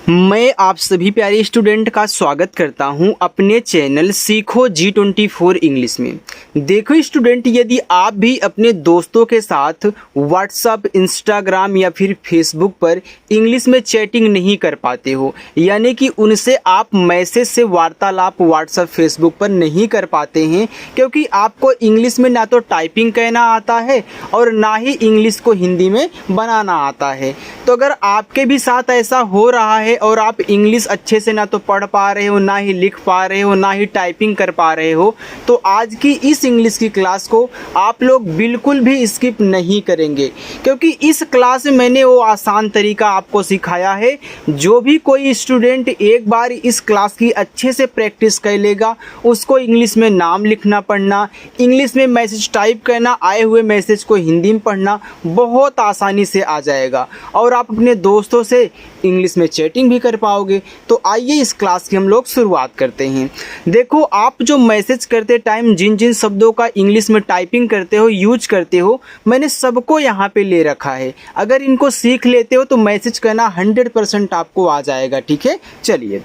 मैं आप सभी प्यारे स्टूडेंट का स्वागत करता हूं अपने चैनल सीखो G24 इंग्लिश में। देखो स्टूडेंट, यदि आप भी अपने दोस्तों के साथ व्हाट्सअप, इंस्टाग्राम या फिर फेसबुक पर इंग्लिश में चैटिंग नहीं कर पाते हो, यानी कि उनसे आप मैसेज से वार्तालाप व्हाट्सअप, फेसबुक पर नहीं कर पाते हैं क्योंकि आपको इंग्लिश में ना तो टाइपिंग कहना आता है और ना ही इंग्लिश को हिंदी में बनाना आता है। तो अगर आपके भी साथ ऐसा हो रहा है और आप इंग्लिश अच्छे से ना तो पढ़ पा रहे हो, ना ही लिख पा रहे हो, ना ही टाइपिंग कर पा रहे हो, तो आज की इस इंग्लिश की क्लास को आप लोग बिल्कुल भी स्किप नहीं करेंगे क्योंकि इस क्लास में मैंने वो आसान तरीका आपको सिखाया है। जो भी कोई स्टूडेंट एक बार इस क्लास की अच्छे से प्रैक्टिस कर लेगा, उसको इंग्लिश में नाम लिखना पढ़ना, इंग्लिश में मैसेज टाइप करना, आए हुए मैसेज को हिंदी में पढ़ना बहुत आसानी से आ जाएगा और आप अपने दोस्तों से इंग्लिश में चैटिंग भी कर पाओगे। तो आइए इस क्लास की हम लोग शुरुआत करते हैं। देखो, आप जो मैसेज करते टाइम जिन जिन शब्दों का इंग्लिश में टाइपिंग करते हो, यूज करते हो, मैंने सबको यहाँ पे ले रखा है। अगर इनको सीख लेते हो तो मैसेज करना 100% आपको आ जाएगा। ठीक है, चलिए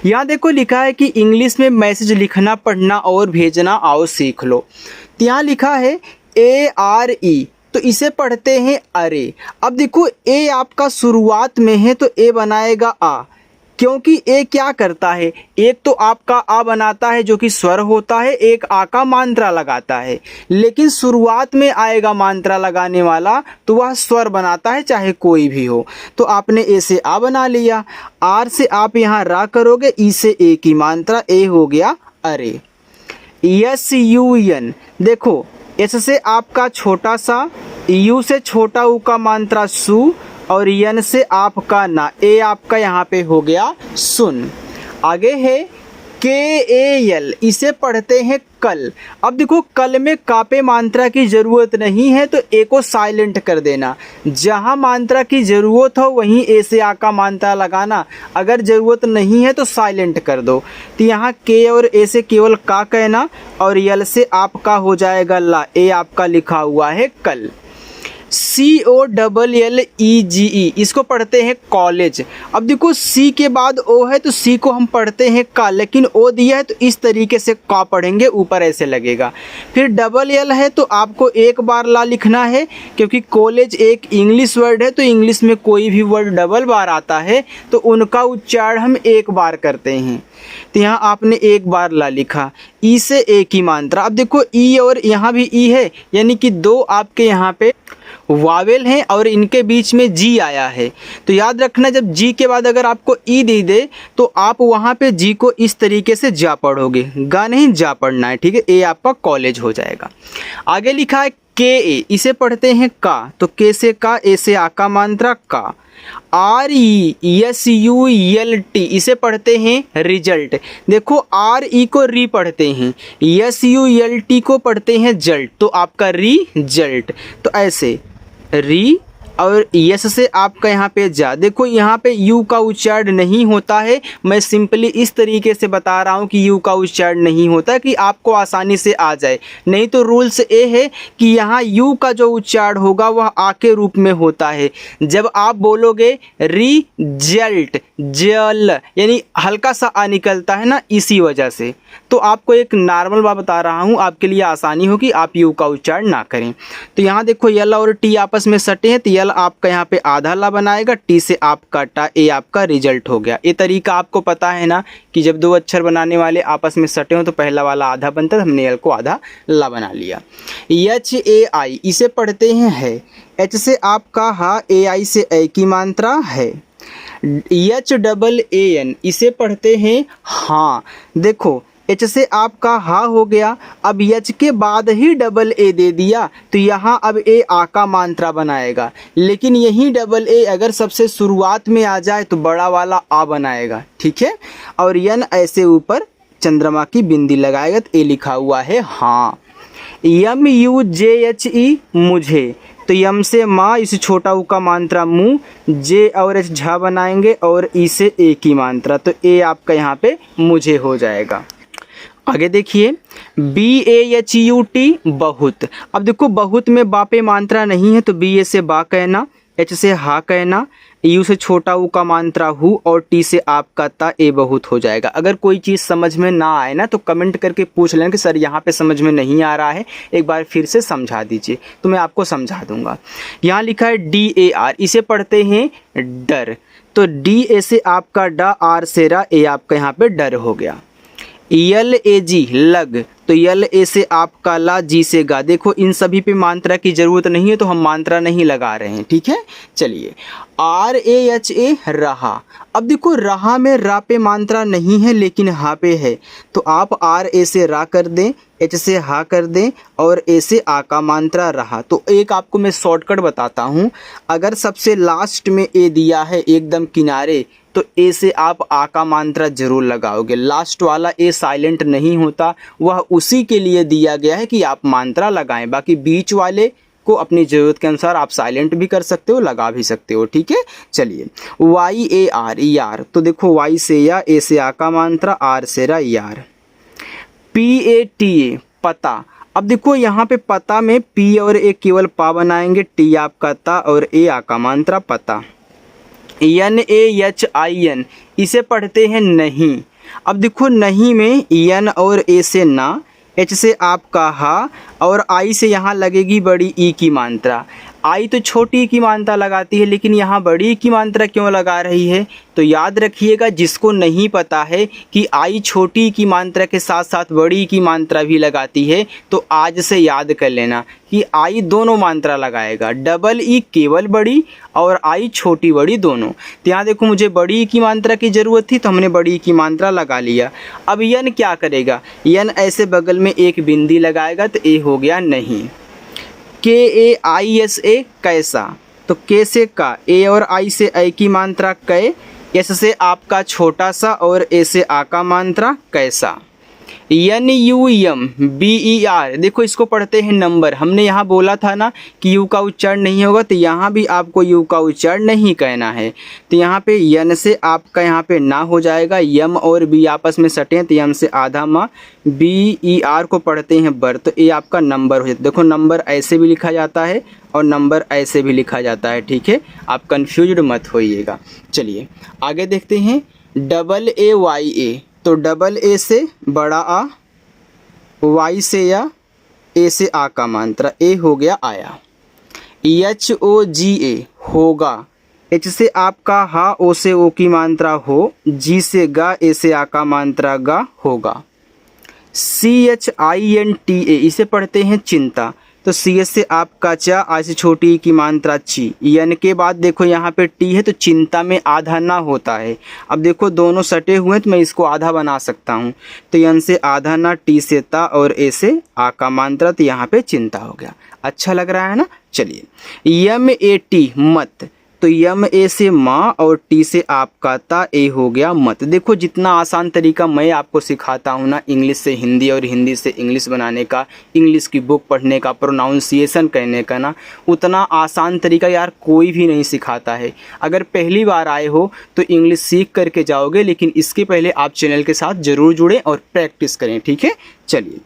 यहाँ देखो लिखा है कि इंग्लिश में मैसेज लिखना, पढ़ना और भेजना आओ सीख लो। तो यहाँ लिखा है ARE, तो इसे पढ़ते हैं अरे। अब देखो ए आपका शुरुआत में है तो ए बनाएगा आ, क्योंकि ए क्या करता है, एक तो आपका आ बनाता है जो कि स्वर होता है, एक आ का मात्रा लगाता है, लेकिन शुरुआत में आएगा मात्रा लगाने वाला तो वह स्वर बनाता है चाहे कोई भी हो। तो आपने ए से आ बना लिया, आर से आप यहाँ रा करोगे, ई से ए की मात्रा, ए हो गया अरे। SUN, देखो एस से आपका छोटा सा, यू से छोटा ऊ का मात्रा सु और यन से आपका ना, ए आपका यहाँ पे हो गया सुन। आगे है KAL, इसे पढ़ते हैं कल। अब देखो कल में कापे मात्रा की जरूरत नहीं है तो ए को साइलेंट कर देना। जहाँ मात्रा की जरूरत हो वहीं ए से आ का मात्रा लगाना, अगर जरूरत नहीं है तो साइलेंट कर दो। तो यहाँ के और ए से केवल का कहना और यल से आपका हो जाएगा ला, ए आपका लिखा हुआ है कल। COLLEGE, इसको पढ़ते हैं कॉलेज। अब देखो सी के बाद ओ है तो सी को हम पढ़ते हैं का, लेकिन ओ दिया है तो इस तरीके से का पढ़ेंगे, ऊपर ऐसे लगेगा। फिर LL है तो आपको एक बार ला लिखना है क्योंकि कॉलेज एक इंग्लिश वर्ड है, तो इंग्लिश में कोई भी वर्ड डबल बार आता है तो उनका उच्चारण हम एक बार करते हैं। तो यहाँ आपने एक बार ला लिखा। ई से ए की मात्रा, अब देखो ई और यहाँ भी ई है, यानी कि दो आपके यहाँ पे वावेल हैं और इनके बीच में जी आया है। तो याद रखना, जब जी के बाद अगर आपको ई दे दे तो आप वहाँ पे जी को इस तरीके से जा पढ़ोगे, गा नहीं जा पढ़ना है। ठीक है, ए आपका कॉलेज हो जाएगा। आगे लिखा है KA, इसे पढ़ते हैं का, तो के से का, ए से आ का मात्रा का। RESULT, इसे पढ़ते हैं रिजल्ट। देखो RE को री पढ़ते हैं, SULT को पढ़ते हैं जल्ट, तो आपका रिजल्ट। तो ऐसे री और यस से आपका यहाँ पे जा। देखो यहाँ पे यू का उच्चारण नहीं होता है, मैं सिंपली इस तरीके से बता रहा हूँ कि यू का उच्चारण नहीं होता कि आपको आसानी से आ जाए, नहीं तो रूल्स ए है कि यहाँ यू का जो उच्चारण होगा वह आ के रूप में होता है। जब आप बोलोगे रिजल्ट, जल यानी हल्का सा आ निकलता है ना, इसी वजह से। तो आपको एक नॉर्मल बात बता रहा हूँ, आपके लिए आसानी हो कि आप यू का उच्चारण ना करें। तो यहाँ देखो यल और टी आपस में सटे हैं, तो यल आपका यहाँ पे आधा ला बनाएगा, टी से आपका टा, ए आपका रिजल्ट हो गया। ये तरीका आपको पता है ना कि जब दो अक्षर बनाने वाले आपस में सटे हो तो पहला वाला आधा बनता है, हमने यल को आधा ला बना लिया। HAI, इसे पढ़ते हैं है, एच से आपका हा, AI से ए की मात्रा है। HAAN, इसे पढ़ते हैं हाँ। देखो एच से आपका हा हो गया, अब एच के बाद ही डबल ए दे दिया तो यहाँ अब ए आ का मात्रा बनाएगा, लेकिन यही डबल ए अगर सबसे शुरुआत में आ जाए तो बड़ा वाला आ बनाएगा। ठीक है, और यन ऐसे ऊपर चंद्रमा की बिंदी लगाएगा तो ए लिखा हुआ है हाँ। MUJHE, मुझे, तो यम से माँ, इसे छोटा ऊ का मात्रा मुँह, जे और एच झा बनाएंगे और ई से ए की मात्रा, तो ए आपका यहाँ पे मुझे हो जाएगा। आगे देखिए BAHUT, बहुत। अब देखो बहुत में बापे मात्रा नहीं है तो BA से बा कहना, एच से हा कहना, यू से छोटा ऊ का मात्रा हु और टी से आपका ता ए बहुत हो जाएगा। अगर कोई चीज़ समझ में ना आए ना तो कमेंट करके पूछ लें कि सर यहाँ पे समझ में नहीं आ रहा है, एक बार फिर से समझा दीजिए तो मैं आपको समझा दूंगा। यहाँ लिखा है DAR, इसे पढ़ते हैं डर, तो डी ए से आपका डा, आर से रा, ए आपका यहाँ पे डर हो गया। LAG लग, तो LA से आपका ला, जी से गा। देखो इन सभी पे मात्रा की ज़रूरत नहीं है तो हम मात्रा नहीं लगा रहे हैं, ठीक है। चलिए RAHA रहा, अब देखो रहा में रा पे मात्रा नहीं है लेकिन हा पे है, तो आप RA से रा कर दें, H से हा कर दें और A से आ का मात्रा रहा। तो एक आपको मैं शॉर्टकट बताता हूँ, अगर सबसे लास्ट में ए दिया है एकदम किनारे तो ए से आप आ का मात्रा जरूर लगाओगे। लास्ट वाला ए साइलेंट नहीं होता, वह उसी के लिए दिया गया है कि आप मात्रा लगाएं। बाकी बीच वाले को अपनी ज़रूरत के अनुसार आप साइलेंट भी कर सकते हो, लगा भी सकते हो, ठीक है। चलिए YAR यार, तो देखो वाई से या, ए से आ का मात्रा, आर से रा, यार। PATA पता, अब देखो यहाँ पे पता में पी और ए केवल पा बनाएंगे, टी आपका ता और ए आ का मात्रा पता। NAHIN इसे पढ़ते हैं नहीं, अब देखो नहीं में एन और ए से ना, एच से आपका हा और आई से यहाँ लगेगी बड़ी ई की मात्रा। आई तो छोटी की मात्रा लगाती है लेकिन यहाँ बड़ी की मात्रा क्यों लगा रही है, तो याद रखिएगा जिसको नहीं पता है कि आई छोटी की मात्रा के साथ साथ बड़ी की मात्रा भी लगाती है तो आज से याद कर लेना कि आई दोनों मात्रा लगाएगा, डबल ई केवल बड़ी और आई छोटी बड़ी दोनों। तो यहाँ देखो मुझे बड़ी की मात्रा की ज़रूरत थी तो हमने बड़ी की मात्रा लगा लिया। अब यन क्या करेगा, यन ऐसे बगल में एक बिंदी लगाएगा तो ए हो गया नहीं। KAISA कैसा, तो के से का, ए और आई से ए की मात्रा कै, एस से आपका छोटा सा और ए से आ का मात्रा कैसा। NUMBER देखो इसको पढ़ते हैं नंबर, हमने यहाँ बोला था ना कि यू का उच्चारण नहीं होगा तो यहाँ भी आपको यू का उच्चारण नहीं कहना है। तो यहाँ पे यन से आपका यहाँ पे ना हो जाएगा, यम और बी आपस में सटे तो यम से आधा माँ, BER को पढ़ते हैं बर, तो ये आपका नंबर हो जाता है। देखो नंबर ऐसे भी लिखा जाता है और नंबर ऐसे भी लिखा जाता है, ठीक है, आप कन्फ्यूज्ड मत होइएगा। चलिए आगे देखते हैं AAYA, तो डबल ए से बड़ा आ, वाई से या, ए से आ का मात्रा, ए हो गया आया। HOGA होगा, एच से आपका हा, ओ से ओ की मात्रा हो, जी से गा, ए से आ का मात्रा गा होगा। CHINTA इसे पढ़ते हैं चिंता, तो CS से आपका चा, आई से छोटी की मात्रा ची, यन के बाद देखो यहाँ पे टी है तो चिंता में आधा ना होता है। अब देखो दोनों सटे हुए हैं तो मैं इसको आधा बना सकता हूँ, तो यन से आधा ना, टी से ता और ए से आ का मात्रा, तो यहाँ पे चिंता हो गया। अच्छा लग रहा है ना। चलिए MAT मत, तो MA से माँ और टी से आपका ता, ए हो गया मत। देखो जितना आसान तरीका मैं आपको सिखाता हूँ ना इंग्लिश से हिंदी और हिंदी से इंग्लिश बनाने का, इंग्लिश की बुक पढ़ने का, प्रोनाउंसिएशन कहने का ना, उतना आसान तरीका यार कोई भी नहीं सिखाता है। अगर पहली बार आए हो तो इंग्लिश सीख करके जाओगे, लेकिन इसके पहले आप चैनल के साथ ज़रूर जुड़ें और प्रैक्टिस करें, ठीक है। चलिए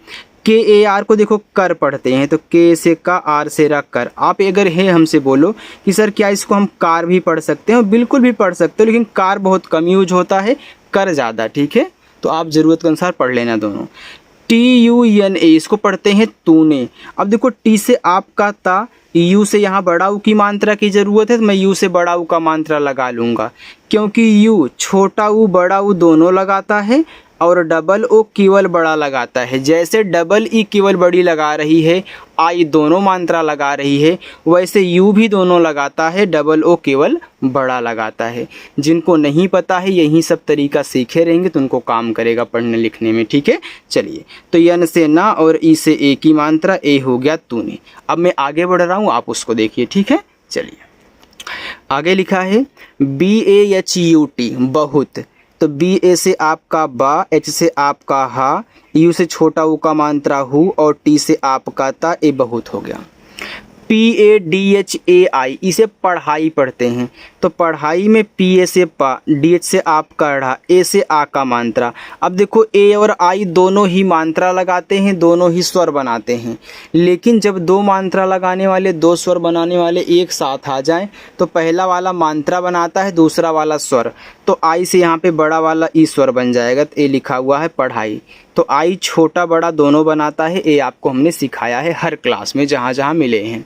KAR को देखो कर पढ़ते हैं, तो के से का, आर से रा, कर। आप अगर है हमसे बोलो कि सर क्या इसको हम कार भी पढ़ सकते हैं, बिल्कुल भी पढ़ सकते हो, लेकिन कार बहुत कम यूज होता है, कर ज़्यादा, ठीक है। तो आप ज़रूरत के अनुसार पढ़ लेना दोनों। TUNA इसको पढ़ते हैं तूने। अब देखो टी से आपका ता, यू से यहाँ बड़ा ऊ की मात्रा की ज़रूरत है तो मैं यू से बड़ा ऊ का मात्रा लगा लूँगा, क्योंकि यू छोटा ऊ बड़ा ऊ दोनों लगाता है और डबल ओ केवल बड़ा लगाता है। जैसे डबल ई केवल बड़ी लगा रही है, आई दोनों मात्रा लगा रही है, वैसे यू भी दोनों लगाता है, डबल ओ केवल बड़ा लगाता है। जिनको नहीं पता है यही सब तरीका सीखे रहेंगे तो उनको काम करेगा पढ़ने लिखने में, ठीक है। चलिए तो यन से ना और ई से ए की मात्रा, ए हो गया तूने। अब मैं आगे बढ़ रहा हूँ, आप उसको देखिए, ठीक है। चलिए आगे लिखा है BAHUT बहुत, तो BA से आपका बा, H से आपका हा, यू से छोटा ऊ का मात्रा हु और टी से आपका ता, ए बहुत हो गया। PADHAI, इसे पढ़ाई पढ़ते हैं। तो पढ़ाई में PA से पा, DH से आप कढ़ा, A से आ का मात्रा। अब देखो A और I दोनों ही मात्रा लगाते हैं, दोनों ही स्वर बनाते हैं, लेकिन जब दो मात्रा लगाने वाले, दो स्वर बनाने वाले एक साथ आ जाएं तो पहला वाला मात्रा बनाता है, दूसरा वाला स्वर। तो I से यहाँ पे बड़ा वाला ई स्वर बन जाएगा, तो A लिखा हुआ है पढ़ाई। तो I छोटा बड़ा दोनों बनाता है, A आपको हमने सिखाया है हर क्लास में जहाँ जहाँ मिले हैं।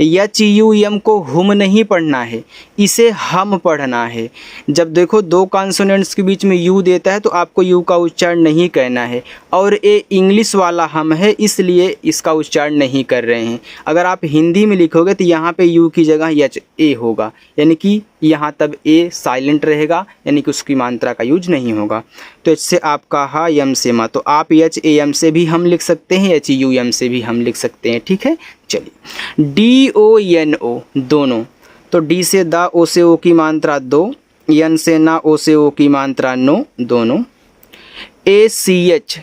HUM को हुम नहीं पढ़ना है, इसे हम पढ़ना है। जब देखो दो कॉन्सोनेंट्स के बीच में यू देता है तो आपको यू का उच्चारण नहीं कहना है, और ए इंग्लिश वाला हम है इसलिए इसका उच्चारण नहीं कर रहे हैं। अगर आप हिंदी में लिखोगे तो यहाँ पे यू की जगह HA होगा, यानी कि यहाँ तब ए साइलेंट रहेगा, यानी कि उसकी मात्रा का यूज नहीं होगा। तो इससे आपका हा यम से मा, तो आप HAM से भी हम लिख सकते हैं, HUM से भी हम लिख सकते हैं। ठीक है, चलिए DONO दोनों, तो डी से दा, ओ से ओ की मात्रा दो, यन से ना, ओ से ओ की मात्रा नो, दोनों। ACHE,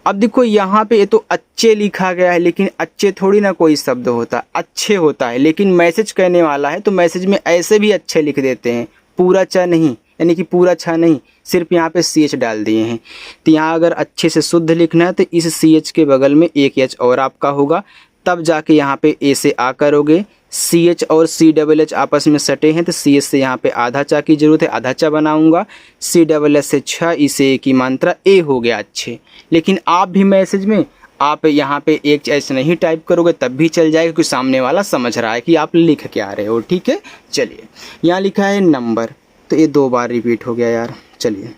अब देखो यहाँ पे ये तो अच्छे लिखा गया है, लेकिन अच्छे थोड़ी ना कोई शब्द होता है, अच्छे होता है, लेकिन मैसेज कहने वाला है तो मैसेज में ऐसे भी अच्छे लिख देते हैं, पूरा च नहीं, यानी कि पूरा छ नहीं, सिर्फ यहाँ पे CH डाल दिए हैं। तो यहाँ अगर अच्छे से शुद्ध लिखना है तो इस CH के बगल में एक H और आपका होगा, तब जाके यहाँ पे A से आ करोगे। CH और CHH आपस में सटे हैं तो CH से यहाँ पे आधा चा की जरूरत है, आधा चा बनाऊंगा। CSS से छ, इसे की मात्रा A हो गया अच्छे। लेकिन आप भी मैसेज में आप यहाँ पे एक H नहीं टाइप करोगे तब भी चल जाएगा, क्योंकि सामने वाला समझ रहा है कि आप लिख क्या रहे हो। ठीक है, चलिए यहाँ लिखा है नंबर, तो ये 2 बार रिपीट हो गया यार। चलिए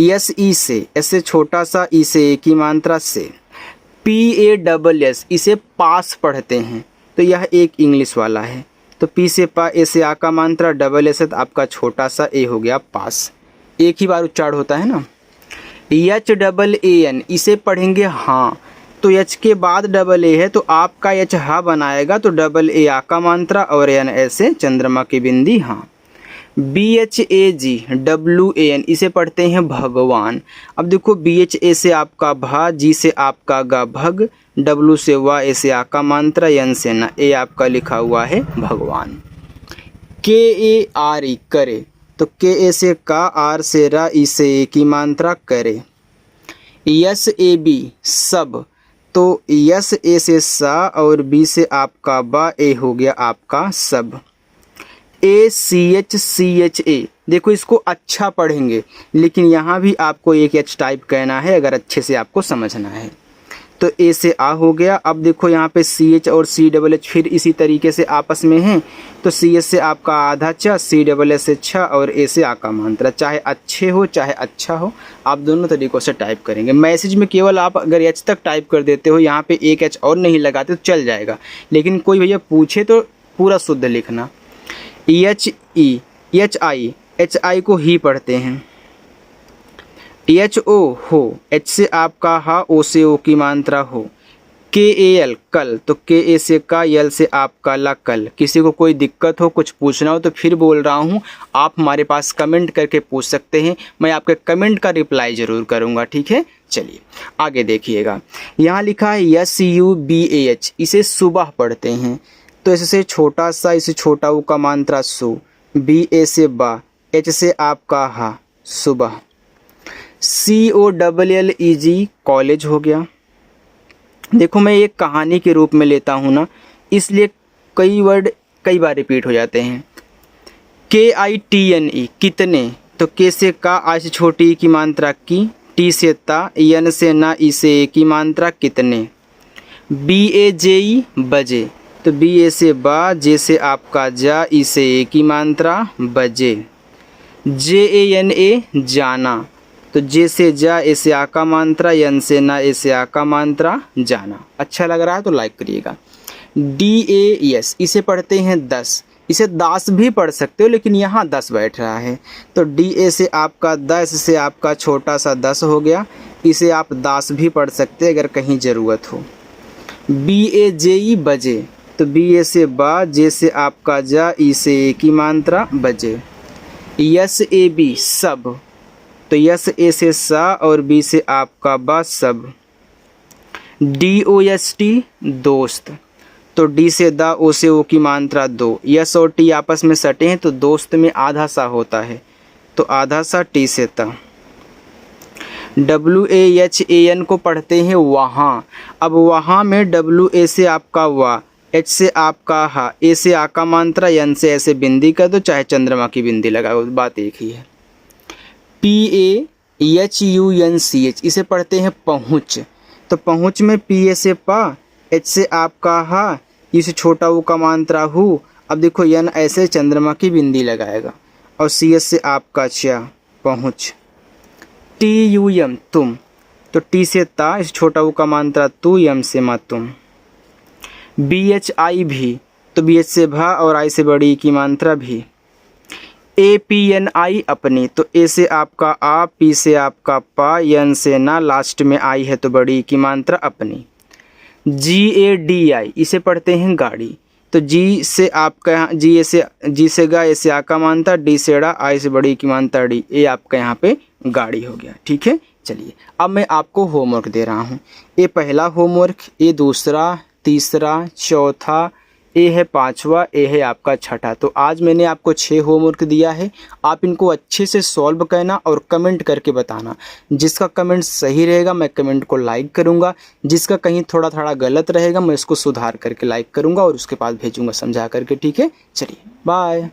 SE से, ऐसे छोटा सा ई से की मात्रा से। PASS, इसे पास पढ़ते हैं, तो यह एक इंग्लिश वाला है। तो P से पा, ए से आ का मात्रा, SS है तो आपका छोटा सा ए हो गया पास, एक ही बार उच्चारण होता है ना। HAAN, इसे पढ़ेंगे हाँ, तो H के बाद AA है तो आपका H हा बनाएगा, तो AA आ का मात्रा और N ऐसे चंद्रमा की बिंदी हाँ। BHAGWAN, इसे पढ़ते हैं भगवान। अब देखो BHA से आपका भा, G से आपका गा भग, W से वा, ए से आ का मात्रा, N से ना, ए आपका लिखा हुआ है भगवान। KARE करे, तो KA से का, आर से रा, ई से ए की मात्रा करे। SAB सब, तो SA से सा और B से आपका बा, ए हो गया आपका सब। ACHCHA, देखो इसको अच्छा पढ़ेंगे, लेकिन यहाँ भी आपको एक H टाइप कहना है अगर अच्छे से आपको समझना है। तो A से आ हो गया। अब देखो यहाँ पे CH और CHH फिर इसी तरीके से आपस में हैं, तो CH से आपका आधा च, CHS से छ और A से आ का मात्रा। चाहे अच्छे हो चाहे अच्छा हो, आप दोनों तरीक़ों से टाइप करेंगे। मैसेज में केवल आप अगर H तक टाइप कर देते हो, यहाँ पे एक H और नहीं लगाते तो चल जाएगा, लेकिन कोई भैया पूछे तो पूरा शुद्ध लिखना। HI को ही पढ़ते हैं। HO हो, H से आपका हा, O से O की मात्रा हो। KAL कल, तो KA से का, L से आपका ला कल। किसी को कोई दिक्कत हो, कुछ पूछना हो तो फिर बोल रहा हूँ, आप हमारे पास कमेंट करके पूछ सकते हैं, मैं आपके कमेंट का रिप्लाई ज़रूर करूँगा। ठीक है, चलिए आगे देखिएगा। यहाँ लिखा है SUBAH, इसे सुबह पढ़ते हैं, तो इससे छोटा सा, इसे छोटा ऊ का मात्रा सु, BA से बा, H से आपका हा, सुबह। COLLEG कॉलेज हो गया। देखो मैं एक कहानी के रूप में लेता हूँ ना, इसलिए कई वर्ड कई बार रिपीट हो जाते हैं। KITNE कितने, तो K से का, आई से छोटी की मात्रा की, T से ता, N से ना, ई से ए की मात्रा कितने। BAJE बजे, तो BA से बा, J से आपका जा, ई से ए की मात्रा बजे। JANA जाना, तो J से जा, ए से आ का मात्रा, N से ना, ए से आ का मात्रा जाना। अच्छा लग रहा है तो लाइक करिएगा। DAS इसे पढ़ते हैं 10, इसे दास भी पढ़ सकते हो, लेकिन यहाँ 10 बैठ रहा है, तो DA से आपका 10 से आपका छोटा सा 10 हो गया, इसे आप दास भी पढ़ सकते हैं अगर कहीं ज़रूरत हो। BAJE बजे, तो BA से बा, J से आपका जा, ई से ए की मात्रा बजे। SAB सब, तो यस ए से सा और बी से आपका बा सब। DOST दोस्त, तो डी से द, ओ से ओ की मात्रा दो, यस और टी आपस में सटे हैं तो दोस्त में आधा सा होता है, तो आधा सा टी से त। WAHAN को पढ़ते हैं वहाँ, अब वहाँ में WA से आपका वाह, H से आपका हा, A से आ का मात्रा, N से ऐसे बिंदी कर दो, चाहे चंद्रमा की बिंदी लगाओ, बात एक ही है। PAHUNCH इसे पढ़ते हैं पहुँच, तो पहुँच में PA से पा, H से आपका हा, इसे छोटा ऊ का मात्रा हु, अब देखो N ऐसे चंद्रमा की बिंदी लगाएगा, और CS से आपका चा, पहुँच। TUM तुम, तो T से ता, इस छोटा ऊ का मात्रा तू, M से मा तुम। BHI भी, तो BH से भा और I से बड़ी की मात्रा भी। APNI अपनी, तो A से आपका आ, P से आपका पा, N से ना, लास्ट में I है तो बड़ी की मात्रा अपनी। GADI इसे पढ़ते हैं गाड़ी, तो G से आपका यहाँ G से गा, A से आ का मात्रा, D से डा, I से बड़ी की मात्रा डी, ए आपका यहाँ पे गाड़ी हो गया। ठीक है, चलिए अब मैं आपको होमवर्क दे रहा हूँ। ये पहला होमवर्क, ये दूसरा, तीसरा, चौथा, ए है पांचवा, ए है आपका छठा। तो आज मैंने आपको 6 होमवर्क दिया है, आप इनको अच्छे से सॉल्व करना और कमेंट करके बताना। जिसका कमेंट सही रहेगा मैं कमेंट को लाइक करूंगा, जिसका कहीं थोड़ा थोड़ा गलत रहेगा मैं इसको सुधार करके लाइक करूंगा और उसके बाद भेजूंगा समझा करके। ठीक है, चलिए बाय।